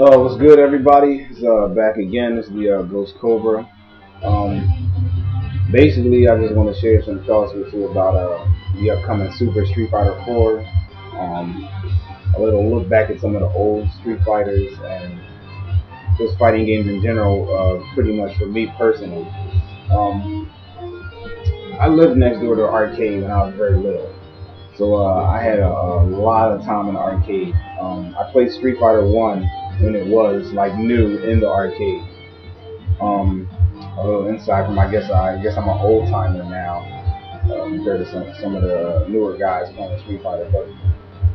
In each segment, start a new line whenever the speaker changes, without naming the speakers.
What's good, everybody? It's back again. It's the Ghost Cobra. Basically, I just want to share some thoughts with you about the upcoming Super Street Fighter 4. Um, a little look back at some of the old Street Fighters and just fighting games in general. Pretty much for me personally. Um, I lived next door to an arcade when I was very little, so I had a lot of time in the arcade. I played Street Fighter 1 when it was like new in the arcade. Um, a little insight from I guess I'm an old timer now compared to some of the newer guys playing Street Fighter.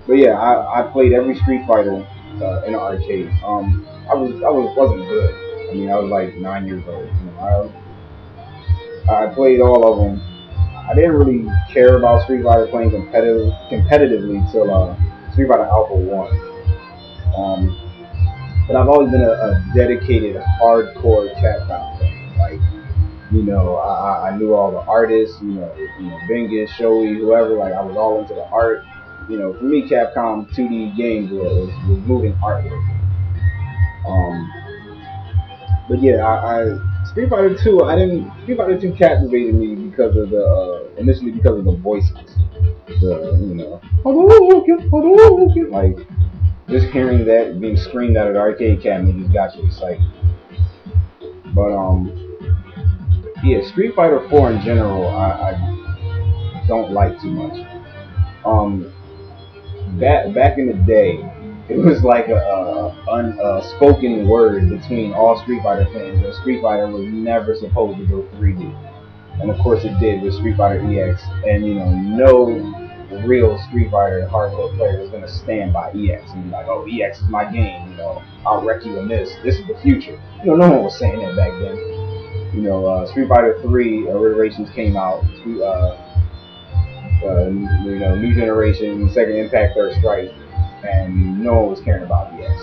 But yeah, I played every Street Fighter in the arcade. I wasn't good. I mean, I was like 9 years old. I played all of them. I didn't really care about Street Fighter playing competitively till Street Fighter Alpha 1. But I've always been a dedicated, hardcore Capcom fan. Like, I knew all the artists, Bingus, Shoei, whoever. Like, I was all into the art. For me, Capcom 2D games was moving artwork. But yeah, Street Fighter 2, I didn't. Street Fighter 2 captivated me because of the initially because of the voices. Like just hearing that being screamed out of the arcade cabinet just got you excited. But yeah, Street Fighter 4 in general, I don't like too much. Um, back in the day, it was like a spoken word between all Street Fighter fans that Street Fighter was never supposed to go 3D, and of course it did with Street Fighter EX. And no real Street Fighter hardcore player was gonna stand by EX and be like, "Oh, EX is my game. I'll wreck you in this. This is the future." No one was saying that back then. Street Fighter 3 iterations came out. New Generation, Second Impact, Third Strike, and no one was caring about EX.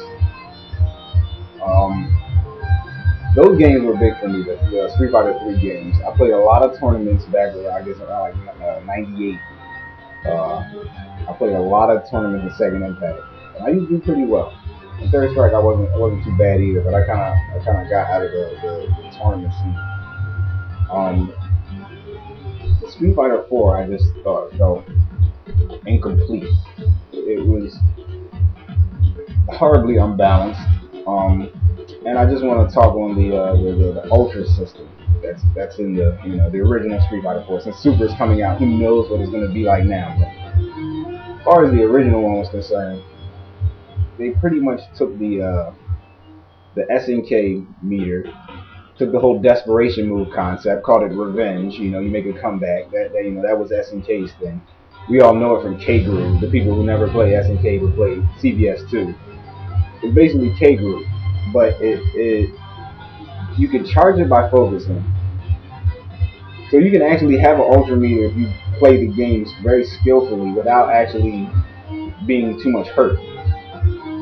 Those games were big for me. The Street Fighter 3 games. I played a lot of tournaments back when I guess around like '98. I played a lot of tournaments in Second Impact, and I used to do pretty well. In Third Strike, I wasn't too bad either, but I kind of got out of the tournament scene. Street Fighter 4, I just thought felt incomplete. It was horribly unbalanced. And I just want to talk on the Ultra system that's in the original Street Fighter 4. Since Super is coming out, who knows what it's going to be like now. But as far as the original one was concerned, they pretty much took the SNK meter, took the whole desperation move concept, called it revenge. You make a comeback. That was SNK's thing. We all know it from K Groove. The people who never play SNK but play CBS 2. It's basically K Groove, but you can charge it by focusing. So you can actually have an ultra meter if you play the games very skillfully without actually being too much hurt.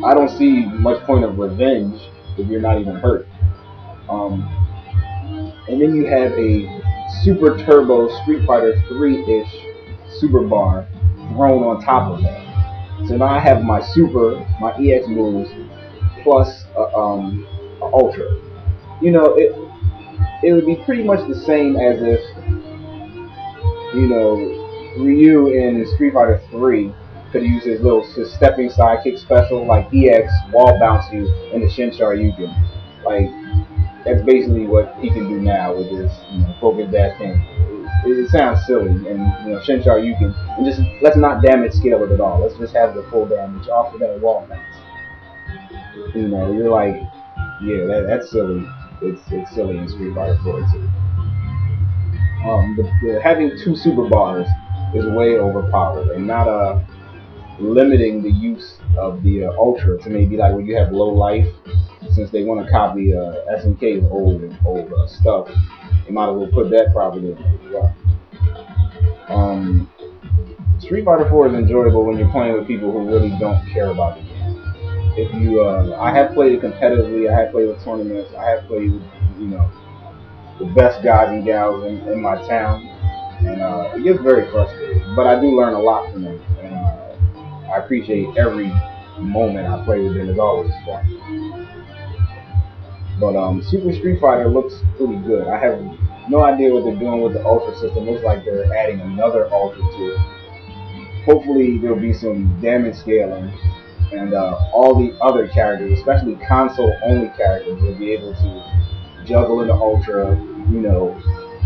I don't see much point of revenge if you're not even hurt. And then you have a super turbo Street Fighter 3-ish super bar thrown on top of that. So now I have my EX moves plus ultra. It would be pretty much the same as if Ryu in Street Fighter 3 could use his stepping sidekick special like EX wall bounce you into Shin Shoryuken. Like that's basically what he can do now with his focus dash thing. It sounds silly, and Shin Shoryuken, and just let's not damage scale it at all. Let's just have the full damage off of that wall bounce. You're like, yeah, that's silly. It's silly in Street Fighter 4 too. Having two super bars is way overpowered, and not limiting the use of the ultra to maybe like when you have low life. Since they want to copy SNK's old stuff, they might as well put that property in as well. Street Fighter 4 is enjoyable when you're playing with people who really don't care about the game. If you, I have played it competitively. I have played with tournaments. I have played with, the best guys and gals in my town, and it gets very frustrating. But I do learn a lot from them, and I appreciate every moment I play with them. It's always fun. But Super Street Fighter looks pretty good. I have no idea what they're doing with the Ultra system. Looks like they're adding another Ultra to it. Hopefully there'll be some damage scaling, and all the other characters, especially console-only characters, will be able to juggle in the Ultra, you know,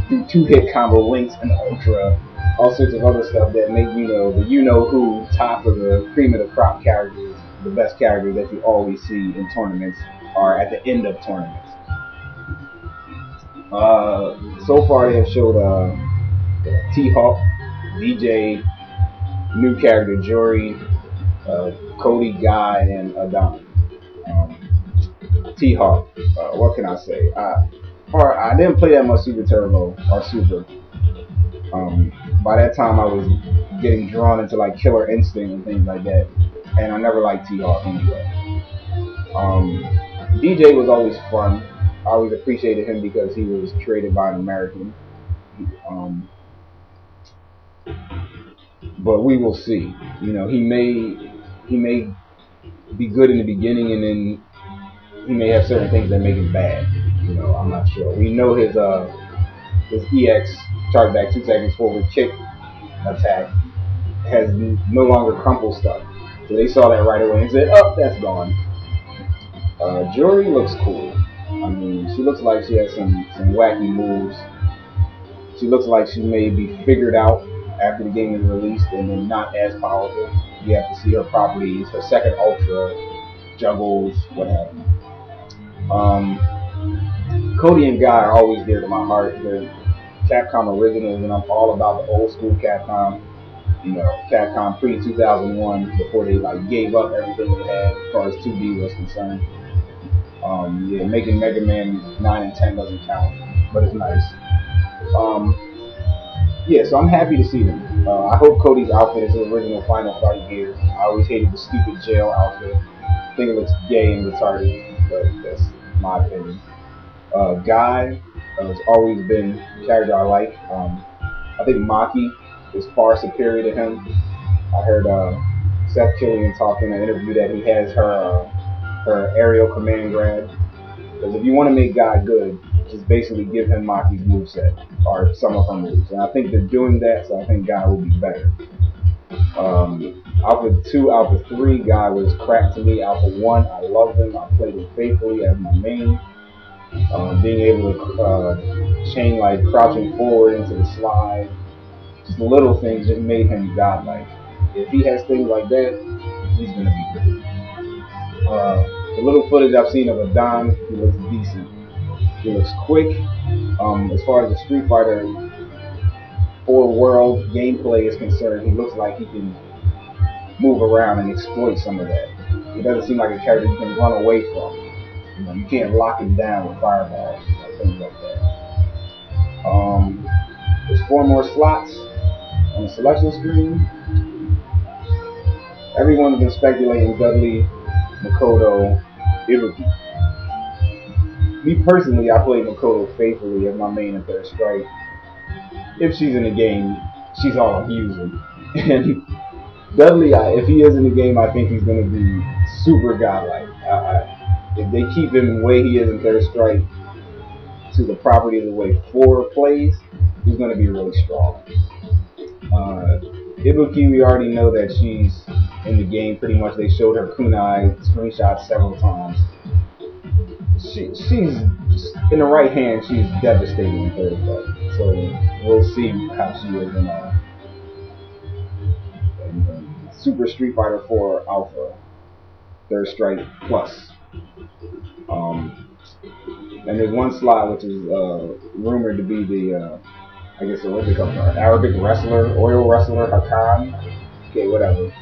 do two-hit combo links in the Ultra, all sorts of other stuff that make the you-know-who top of the cream of the crop characters, the best characters that you always see in tournaments, are at the end of tournaments. So far they have showed T-Hawk, DJ, new character Jory, Cody, Guy, and Adon. T-Hawk, what can I say? I didn't play that much Super Turbo or Super. By that time I was getting drawn into like Killer Instinct and things like that, and I never liked T-Hawk anyway. DJ was always fun. I always appreciated him because he was created by an American. But we will see. He may be good in the beginning, and then he may have certain things that make him bad. I'm not sure. We know his EX charge back 2 seconds forward kick attack has no longer crumple stuff. So they saw that right away and said, "Oh, that's gone." Jory looks cool. I mean, she looks like she has some wacky moves. She looks like she may be figured out after the game is released and then not as powerful. You have to see her properties, her second Ultra, juggles, what have you. Cody and Guy are always dear to my heart. They're Capcom originals, and I'm all about the old school Capcom. Capcom pre-2001, before they gave up everything they had as far as 2D was concerned. Yeah, making Mega Man 9 and 10 doesn't count, but it's nice. Yeah, so I'm happy to see them. I hope Cody's outfit is his original Final Fight gear. I always hated the stupid jail outfit. I think it looks gay and retarded, but that's my opinion. Guy has always been a character I like. I think Maki is far superior to him. I heard Seth Killian talk in an interview that he has her aerial command grab. Because if you want to make Guy good, just basically give him Maki's moveset, or some of her moves. And I think they're doing that, so I think Guy will be better. Alpha 2, Alpha 3, Guy was crap to me. Alpha 1, I loved him. I played him faithfully as my main. Being able to chain crouching forward into the slide, just little things just made him godlike. If he has things like that, he's going to be good. The little footage I've seen of Adon, he looks decent. He looks quick. As far as the Street Fighter 4 world gameplay is concerned, he looks like he can move around and exploit some of that. He doesn't seem like a character you can run away from. You can't lock him down with fireballs or things like that. There's 4 more slots on the selection screen. Everyone's been speculating Dudley, Makoto, Ibuki. Me personally, I play Makoto faithfully as my main in Third Strike. If she's in the game, she's all I'm using. And Dudley, if he is in the game, I think he's going to be super godlike. If they keep him the way he is in Third Strike to the property of the way 4 plays, he's going to be really strong. Ibuki, we already know that she's in the game pretty much. They showed her kunai screenshots several times. She's in the right hand, she's devastating in Third Strike. So we'll see how she is in Super Street Fighter 4 Alpha Third Strike Plus. And there's one slot which is rumored to be the I guess what they call her, Arabic wrestler, oil wrestler, Hakan. Okay, whatever.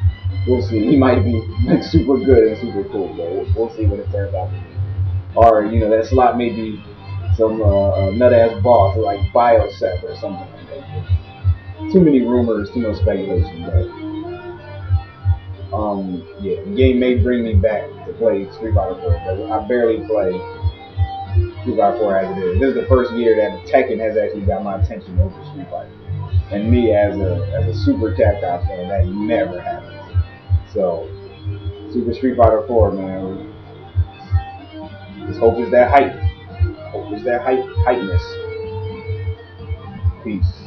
We'll see. He might be super good and super cool, but we'll see what it turns out to be. Or that slot may be some nut ass boss like Biosec or something like that. Too many rumors, too much speculation, but yeah, the game may bring me back to play Street Fighter 4, but I barely play Street Fighter 4 as it is. This is the first year that Tekken has actually got my attention over Street Fighter. And me as a super Capcom fan, that never happens. So Super Street Fighter 4, man, the Hope is that height. Hope is that heightness. Peace.